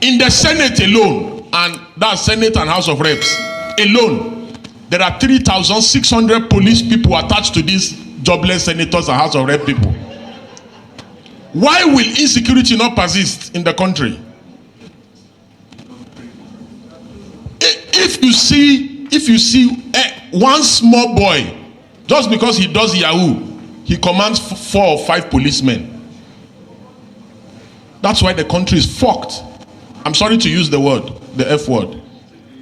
In the Senate alone, and that's Senate and House of Reps alone, there are 3,600 police people attached to these jobless senators and House of Rep people. Why will insecurity not persist in the country? If you see one small boy, just because he does Yahoo, he commands 4 or 5 policemen. That's why the country is fucked. I'm sorry to use the word, the F word.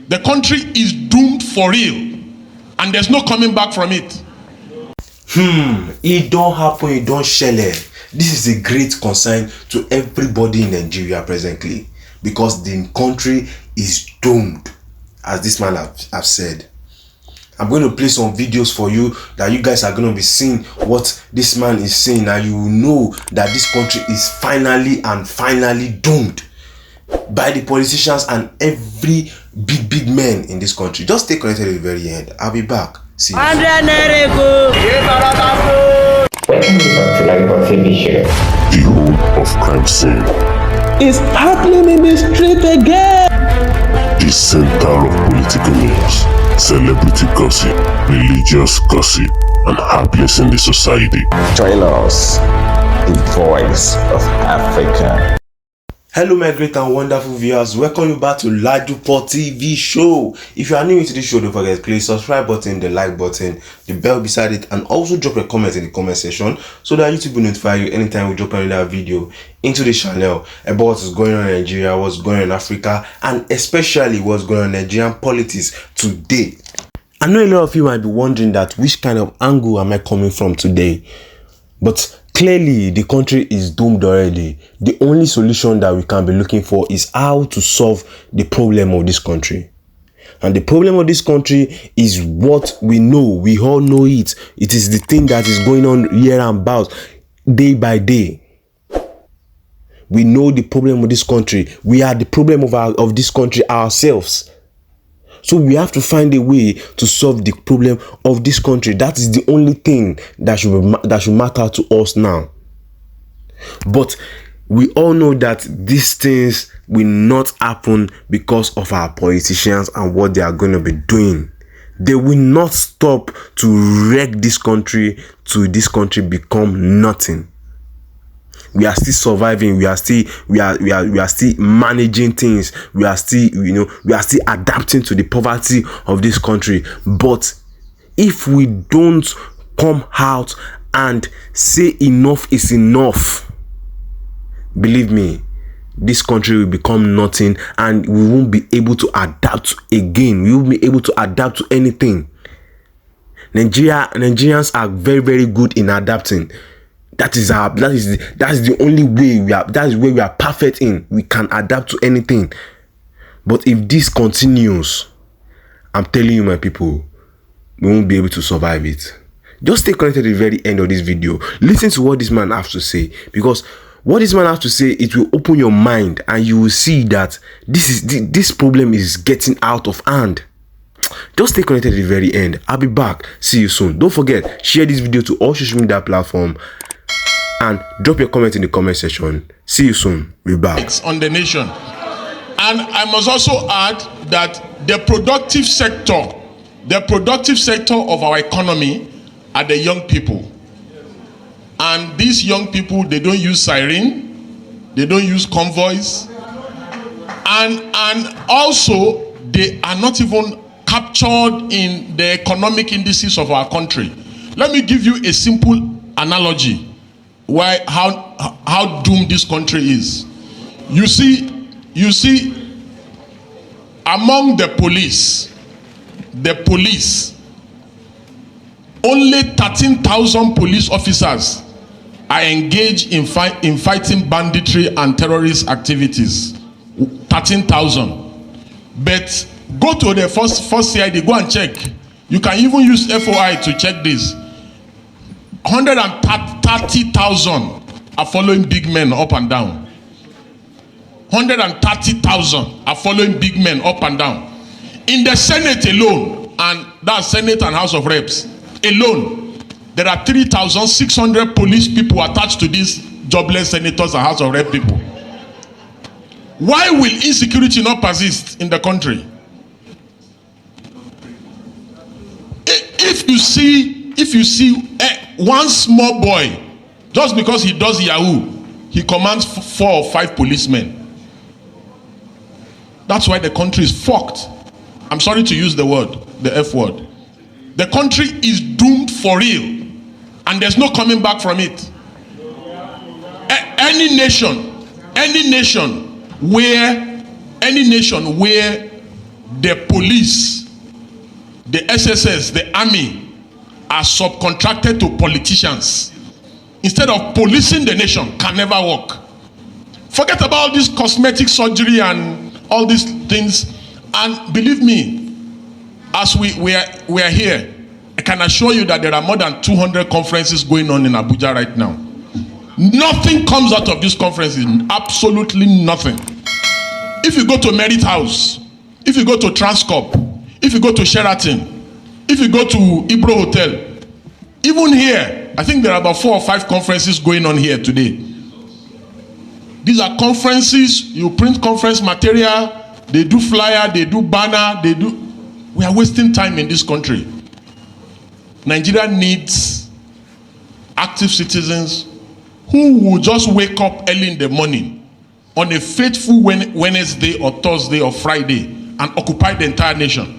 The country is doomed for real, and there's no coming back from it. It don't happen, it don't shell. This is a great concern to everybody in Nigeria presently, because the country is doomed, as this man have said. I'm going to play some videos for you that you guys are going to be seeing what this man is saying, and you will know that this country is finally doomed by the politicians and every big man in this country. Just stay connected at the very end. I'll be back. See you. Welcome to LAJUPOG TV show. The whole of crime scene. It's happening in the street again. The center of political news, celebrity gossip, religious gossip, and happiness in the society. Join us, the voice of Africa. Hello my great and wonderful viewers, welcome you back to LAJUPOG TV show. If you are new to this show, don't forget to click the subscribe button, the like button, the bell beside it, and also drop a comment in the comment section so that YouTube will notify you anytime we drop another video into the channel about what is going on in Nigeria, what's going on in Africa, and especially what's going on in Nigerian politics today. I know a lot of you might be wondering that which kind of angle am I coming from today, but clearly, the country is doomed already. The only solution that we can be looking for is how to solve the problem of this country. And the problem of this country is what we know. We all know it. It is the thing that is going on here and about, day by day. We know the problem of this country. We are the problem of this country ourselves. So we have to find a way to solve the problem of this country. That is the only thing that should matter to us now. But we all know that these things will not happen because of our politicians and what they are going to be doing. They will not stop to wreck this country till this country become nothing. We are still surviving. We are still managing things. We are still adapting to the poverty of this country. But if we don't come out and say enough is enough, believe me, this country will become nothing, and we won't be able to adapt again. We won't be able to adapt to anything. Nigerians are very good in adapting. That is the only way that is where we are perfect in. We can adapt to anything. But if this continues, I'm telling you, my people, we won't be able to survive it. Just stay connected at the very end of this video. Listen to what this man has to say, because what this man has to say, it will open your mind, and you will see that this problem is getting out of hand. Just stay connected at the very end. I'll be back. See you soon. Don't forget, share this video to all social media platforms and drop your comment in the comment section. See you soon. We'll be back. On the nation. And I must also add that the productive sector of our economy are the young people. And these young people, they don't use siren, they don't use convoys, and also they are not even captured in the economic indices of our country. Let me give you a simple analogy how doomed this country is. You see, among the police, only 13,000 police officers are engaged in fighting banditry and terrorist activities. 13,000. But go to the first CID, go and check. You can even use FOI to check this. 130,000 are following big men up and down. 130,000 are following big men up and down. In the Senate alone, and that's Senate and House of Reps alone, there are 3,600 police people attached to these jobless senators and House of Rep people. Why will insecurity not persist in the country? If you see one small boy, just because he does Yahoo, he commands 4 or 5 policemen. That's why the country is fucked. I'm sorry to use the word, the F word. The country is doomed for real, and there's no coming back from it. Any nation where the police, the SSS, the army are subcontracted to politicians instead of policing the nation can never work. Forget about this cosmetic surgery and all these things, and believe me, as we are here, I can assure you that there are more than 200 conferences going on in Abuja right now. Nothing comes out of these conferences, absolutely nothing. If you go to Merit House, if you go to Transcorp, if you go to Sheraton, if you go to Ibro Hotel, even here, I think there are about 4 or 5 conferences going on here today. These are conferences, you print conference material, they do flyer, they do banner, we are wasting time in this country. Nigeria needs active citizens who will just wake up early in the morning on a faithful Wednesday or Thursday or Friday and occupy the entire nation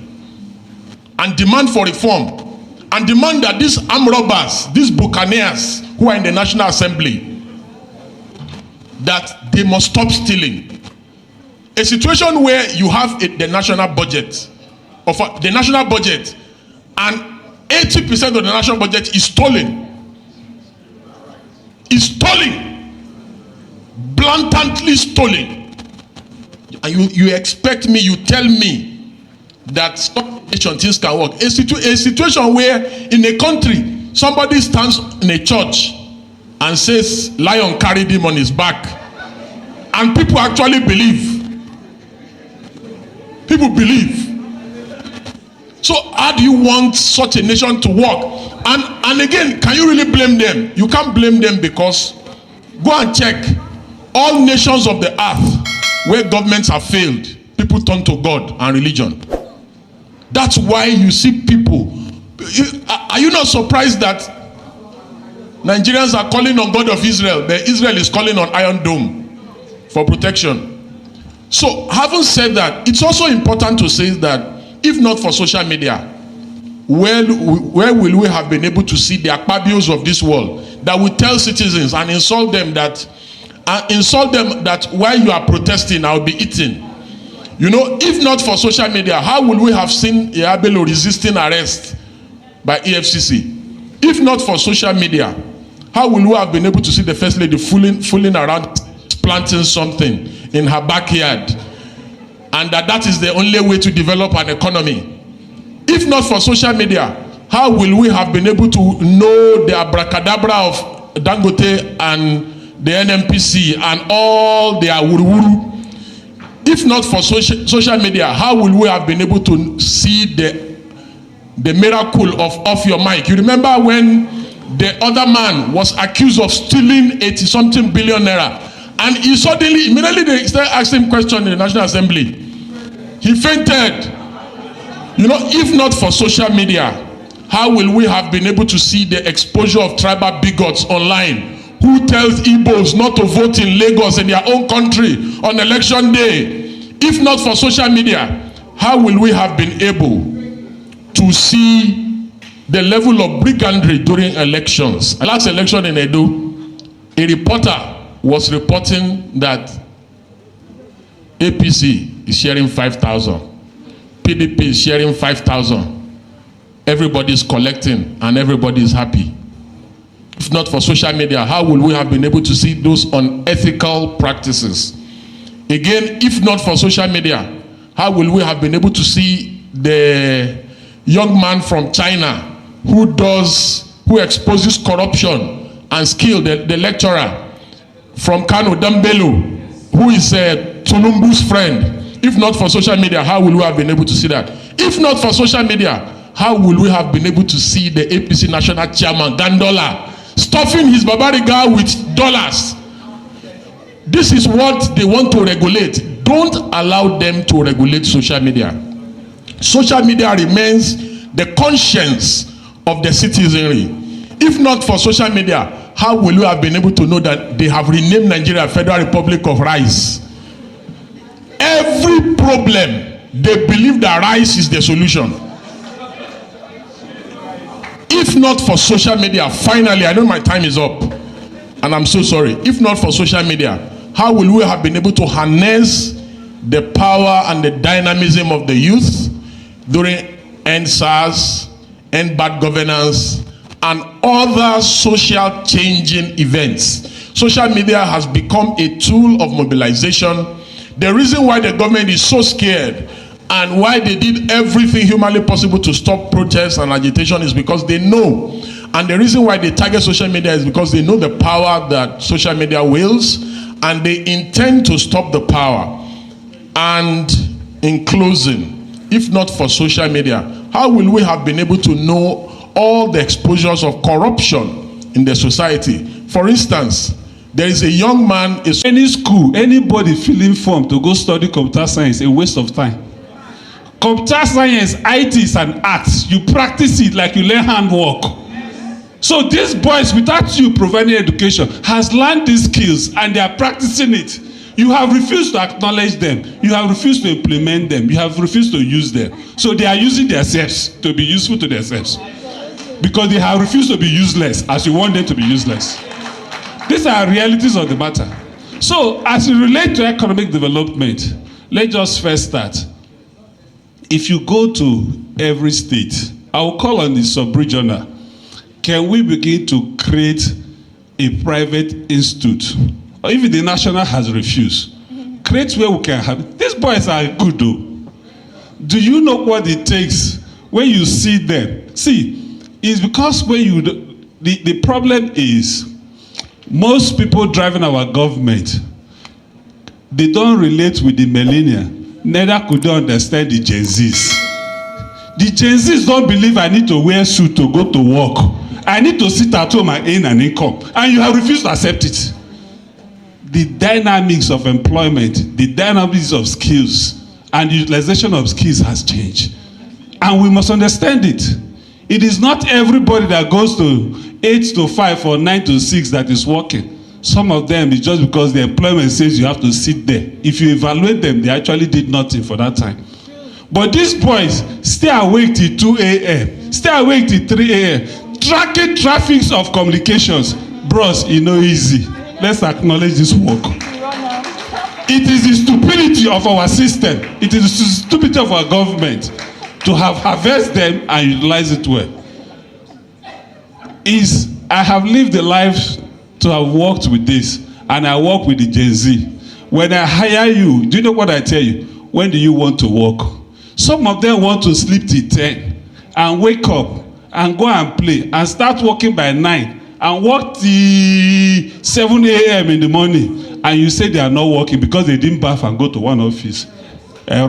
and demand for reform and demand that these armed robbers, these buccaneers who are in the National Assembly, that they must stop stealing. A situation where you have the national budget, and 80% of the national budget is stolen. Is stolen. Blatantly stolen. And you expect me, you tell me that things can work. A situation where in a country, somebody stands in a church and says, lion carried him on his back. And people actually believe. People believe. So how do you want such a nation to work? And again, can you really blame them? You can't blame them, because go and check all nations of the earth where governments have failed, people turn to God and religion. That's why you see people. Are you not surprised that Nigerians are calling on God of Israel, but Israel is calling on Iron Dome for protection? So having said that, it's also important to say that if not for social media, where will we have been able to see the akpabios of this world that will tell citizens and insult them that while you are protesting, I'll be eaten? You know, if not for social media, how will we have seen Yabelo resisting arrest by EFCC? If not for social media, how will we have been able to see the First Lady fooling around planting something in her backyard, and that is the only way to develop an economy? If not for social media, how will we have been able to know the abracadabra of Dangote and the NNPC and all their wuru-wuru? If not for social media, how will we have been able to see the miracle of off your mic? You remember when the other man was accused of stealing 80-something billion naira, and he suddenly, immediately they started asking him questions in the National Assembly. He fainted. You know, if not for social media, how will we have been able to see the exposure of tribal bigots online who tells Igbos not to vote in Lagos, in their own country, on election day? If not for social media, how will we have been able to see the level of brigandry during elections? The last election in Edo, a reporter was reporting that APC is sharing 5,000, PDP is sharing 5,000. Everybody is collecting and everybody is happy. If not for social media, how will we have been able to see those unethical practices? Again, if not for social media, how will we have been able to see the young man from China who exposes corruption and skill, the lecturer from Kano, Dambelu, who is Tinubu's friend? If not for social media, how will we have been able to see that? If not for social media, how will we have been able to see the APC national chairman, Gandola, stuffing his Babariga with dollars? This is what they want to regulate. Don't allow them to regulate social media. Social media remains the conscience of the citizenry. If not for social media, how will you have been able to know that they have renamed Nigeria Federal Republic of Rice? Every problem, they believe that rice is the solution. If not for social media, finally, I know my time is up, and I'm so sorry. If not for social media, how will we have been able to harness the power and the dynamism of the youth during End SARS, End Bad Governance, and other social changing events? Social media has become a tool of mobilization. The reason why the government is so scared and why they did everything humanly possible to stop protests and agitation is because they know. And the reason why they target social media is because they know the power that social media wields, and they intend to stop the power. And in closing, if not for social media, how will we have been able to know all the exposures of corruption in the society? For instance, there is a young man. Any school, anybody filling form to go study computer science, a waste of time. Computer science, IT is an art. You practice it like you learn handwork. So these boys, without you providing education, has learned these skills and they are practicing it. You have refused to acknowledge them. You have refused to implement them. You have refused to use them. So they are using themselves to be useful to themselves. Because they have refused to be useless as you want them to be useless. These are realities of the matter. So as it relates to economic development, let's just first start. If you go to every state, I will call on the sub-regional. Can we begin to create a private institute? Or if the national has refused, create where we can have it. These boys are good though. Do you know what it takes when you see them? See, it's because when you, the problem is, most people driving our government, they don't relate with the millennial, neither could they understand the Gen Zs. The Gen Zs don't believe I need to wear suit to go to work. I need to sit at home and earn an income. And you have refused to accept it. The dynamics of employment, the dynamics of skills, and the utilization of skills has changed. And we must understand it. It is not everybody that goes to 8 to 5 or 9 to 6 that is working. Some of them is just because the employment says you have to sit there. If you evaluate them, they actually did nothing for that time. But these boys stay awake till 2 a.m., stay awake till 3 a.m., tracking traffics of communications. Bros, it's not easy. Let's acknowledge this work. It is the stupidity of our system. It is the stupidity of our government to have harvested them and utilize it well. I have lived a life to have worked with this, and I work with the Gen Z. When I hire you, do you know what I tell you? When do you want to work? Some of them want to sleep till 10 and wake up and go and play and start working by 9 and work till 7 a.m. in the morning, and you say they are not working because they didn't bath and go to one office. Your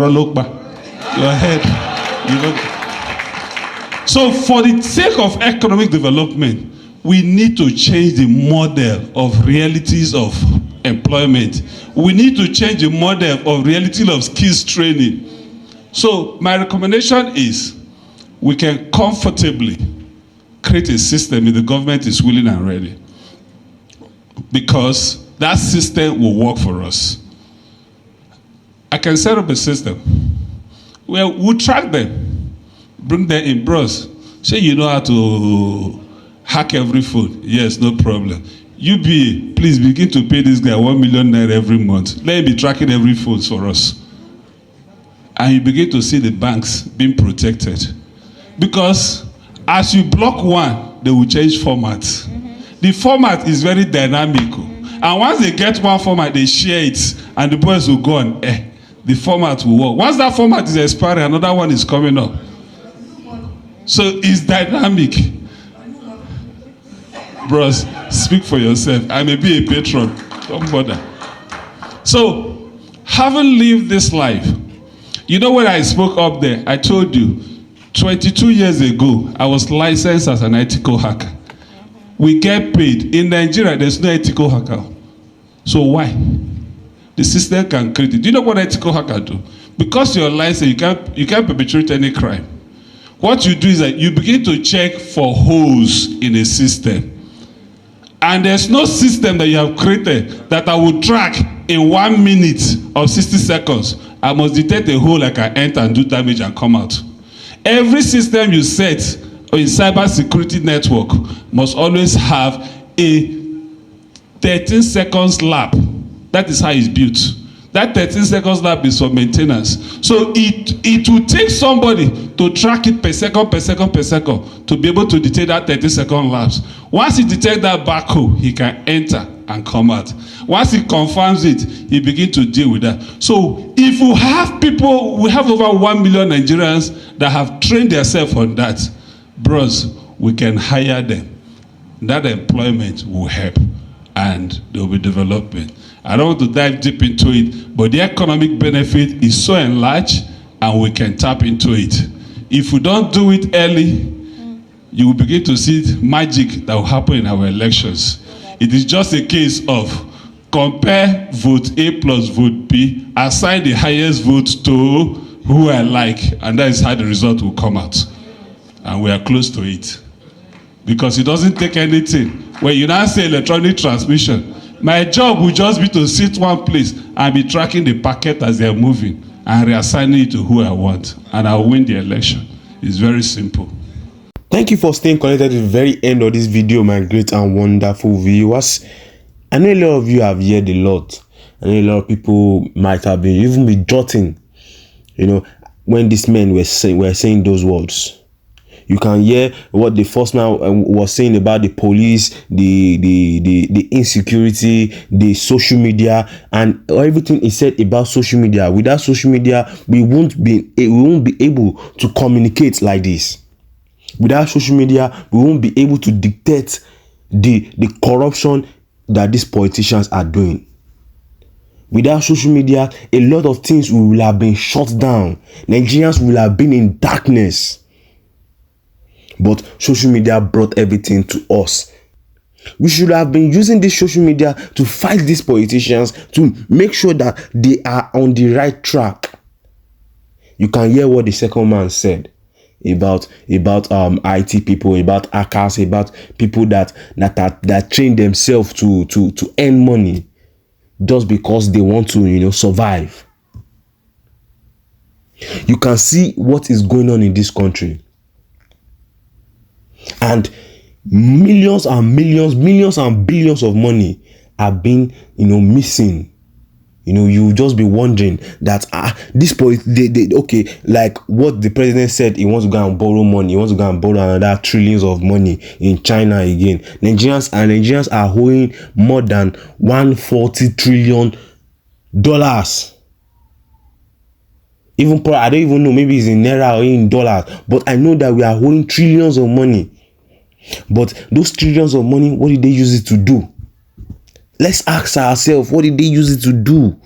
head. You know. So for the sake of economic development, we need to change the model of realities of employment. We need to change the model of reality of skills training. So my recommendation is we can comfortably create a system if the government is willing and ready, because that system will work for us. I can set up a system where we'll track them, bring them in bros. Say you know how to hack every phone. Yes, no problem. UBA, please begin to pay this guy 1 million naira every month. Let him be tracking every phone for us. And you begin to see the banks being protected. Because as you block one, they will change format. The format is very dynamic. And once they get one format, they share it. And the boys will go on, the format will work. Once that format is expiring, another one is coming up. So it's dynamic. Bros, speak for yourself. I may be a patron. Don't bother. So, having lived this life, you know when I spoke up there, I told you, 22 years ago, I was licensed as an ATIKU hacker. We get paid. In Nigeria, there's no ATIKU hacker. So why? The system can create it. Do you know what ethical hacker do? Because your license, you can't perpetrate any crime. What you do is that you begin to check for holes in a system. And there's no system that you have created that I will track in 1 minute or 60 seconds. I must detect a hole I can enter and do damage and come out. Every system you set in cyber security network must always have a 13 seconds lap. That is how it's built. That 13 seconds lap is for maintenance. So it will take somebody to track it per second to be able to detect that 30-second lapse. Once he detects that backhoe, he can enter and come out. Once he confirms it, he begins to deal with that. So if we have people, we have over 1 million Nigerians that have trained themselves on that, bros, we can hire them. That employment will help and there will be development. I don't want to dive deep into it, but the economic benefit is so enlarged and we can tap into it. If we don't do it early, you will begin to see magic that will happen in our elections. It is just a case of compare vote A plus vote B, assign the highest vote to who I like, and that is how the result will come out. And we are close to it. Because it doesn't take anything. When you now say electronic transmission, my job will just be to sit one place and be tracking the packet as they are moving and reassigning it to who I want, and I'll win the election. It's very simple. Thank you for staying connected to the very end of this video, my great and wonderful viewers. I know a lot of you have heard a lot. I know a lot of people might have been even be jotting, you know, when these men were saying those words. You can hear what the first man was saying about the police, the insecurity, the social media, and everything he said about social media. Without social media, we won't be able to communicate like this. Without social media, we won't be able to dictate the corruption that these politicians are doing. Without social media, a lot of things will have been shut down. Nigerians will have been in darkness. But social media brought everything to us. We should have been using this social media to fight these politicians, to make sure that they are on the right track. You can hear what the second man said about IT people, about hackers, about people that train themselves to earn money just because they want to, you know, survive. You can see what is going on in this country. And millions and billions of money have been, you know, missing. You know, you just be wondering that this point, okay, like what the president said, he wants to go and borrow money, he wants to go and borrow another trillions of money in China again. Nigerians are owing more than $140 trillion. Even I don't even know, maybe it's in naira or in dollars, but I know that we are owing trillions of money. But those trillions of money, what did they use it to do? Let's ask ourselves, what did they use it to do?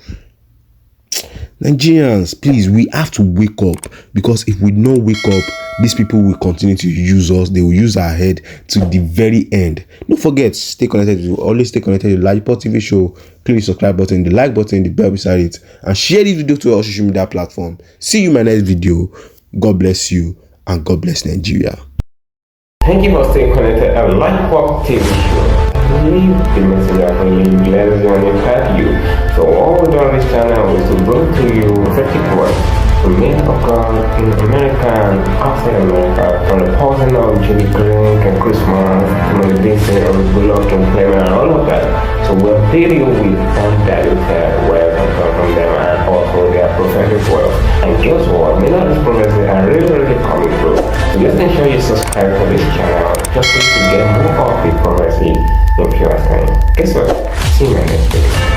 Nigerians, please, we have to wake up, because if we don't wake up, these people will continue to use us. They will use our head to the very end. Don't forget, stay connected. Always stay connected to LAJUPOG TV show. Click the subscribe button, the like button, the bell beside it, and share this video to our social media platform. See you in my next video. God bless you, and God bless Nigeria. Thank you for staying connected to LAJUPOG TV show. Leave the message of you, bless you, and impact you. So all we do on this channel is to bring to you prophetic words from men of God in America and outside America, from the pausing of Jimmy Green and Christmas, from the basic of beloved employment and all of that. So we'll fill you with undiluted words from them, and also their prophetic words. And guess what? Many of these prophecies are really coming through. So just ensure you subscribe to this channel just to get more of the prophecy in pure time. Guess what? See you in my next video.